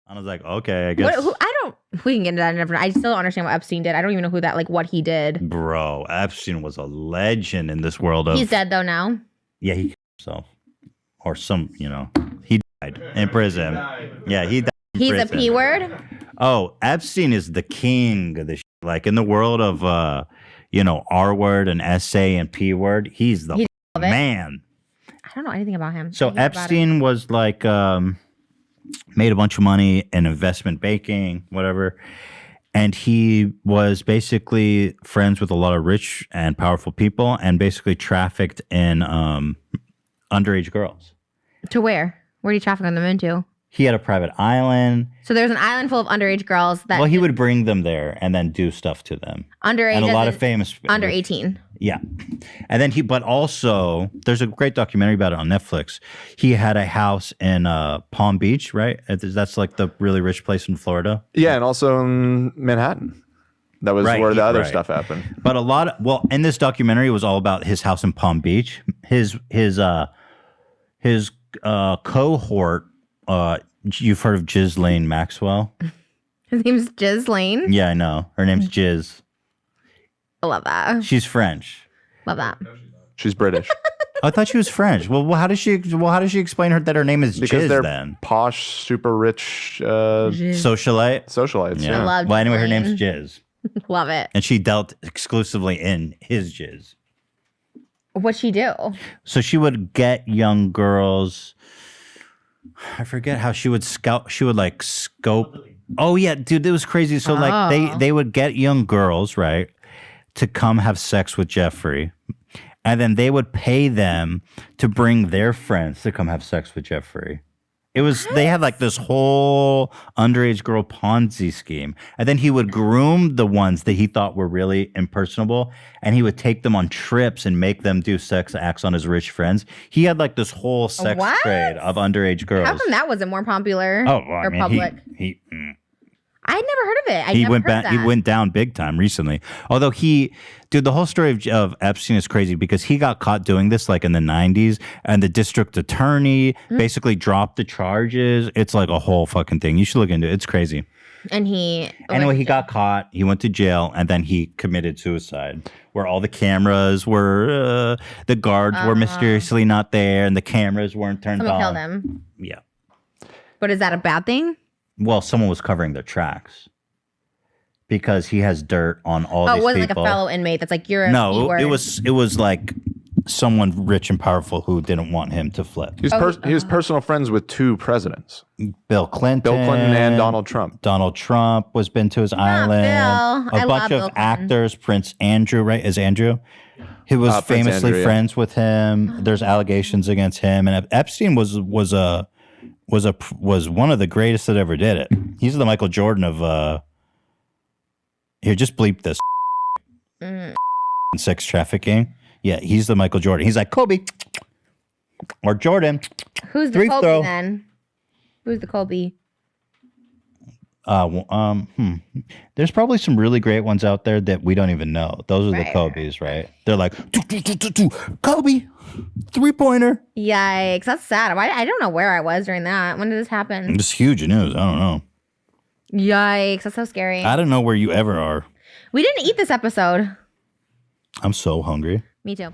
I was like, okay, I guess. We can get into that. I still don't understand what Epstein did. I don't even know who that, like, what he did. Bro, Epstein was a legend in this world of. He's dead though now. Yeah, he killed himself, or he died in prison. Yeah, he died. He's a P word. Oh, Epstein is the king of the like in the world of R word and SA and P word. He's the man. I don't know anything about him. So Epstein was like made a bunch of money in investment banking, whatever. And he was basically friends with a lot of rich and powerful people and basically trafficked in underage girls. To where? Where did he traffic them into? He had a private island. So there was an island full of underage girls that. Well, he would bring them there and then do stuff to them. Underage. And a lot of famous. Under 18. Yeah. And then but also, there's a great documentary about it on Netflix. He had a house in Palm Beach, right? That's like the really rich place in Florida. Yeah, and also in Manhattan. That was where the other stuff happened. But in this documentary, it was all about his house in Palm Beach. His cohort, you've heard of Ghislaine Maxwell? His name's Ghislaine? Yeah, I know. Her name's Giz. I love that. She's French. Love that. She's British. I thought she was French. Well, how does she explain that her name is because Giz they're then? Posh, super rich socialites. Yeah. I love well, anyway, her name's Giz. Love it. And she dealt exclusively in his jizz. What'd she do? So she would get young girls. I forget how she would scout. She would like scope. Oh yeah, dude, it was crazy. So like they would get young girls, right, to come have sex with Jeffrey. And then they would pay them to bring their friends to come have sex with Jeffrey. They had like this whole underage girl Ponzi scheme. And then he would groom the ones that he thought were really impersonable. And he would take them on trips and make them do sex acts on his rich friends. He had like this whole sex trade of underage girls. How come that wasn't more popular or public? I had never heard of it. He went down big time recently. Although the whole story of Epstein is crazy because he got caught doing this like in the 90s and the district attorney basically dropped the charges. It's like a whole fucking thing. You should look into it. It's crazy. And he got caught. He went to jail and then he committed suicide where all the cameras were, the guards were mysteriously not there and the cameras weren't turned on. Someone killed him. Yeah. But is that a bad thing? Well, someone was covering their tracks because he has dirt on all these people. Oh, it wasn't like a fellow inmate that's like, you're a No, it was like someone rich and powerful who didn't want him to flip. He was personal friends with two presidents. Bill Clinton and Donald Trump. Donald Trump was been to his island. Bill. A bunch of actors, Prince Andrew, right? Is Andrew? He was famously friends with him. There's allegations against him. And Epstein was one of the greatest that ever did it. He's the Michael Jordan of here, just bleep this sex trafficking. Yeah, he's the Michael Jordan. He's like Kobe or Jordan. Who's the Kobe then? Who's the Kobe? There's probably some really great ones out there that we don't even know. Those are the Kobe's, right? They're like Kobe 3-pointer. Yikes, that's sad. I don't know where I was during that. When did this happen? It's huge news. I don't know. Yikes, that's so scary. I don't know where you ever are. We didn't eat this episode. I'm so hungry. Me too.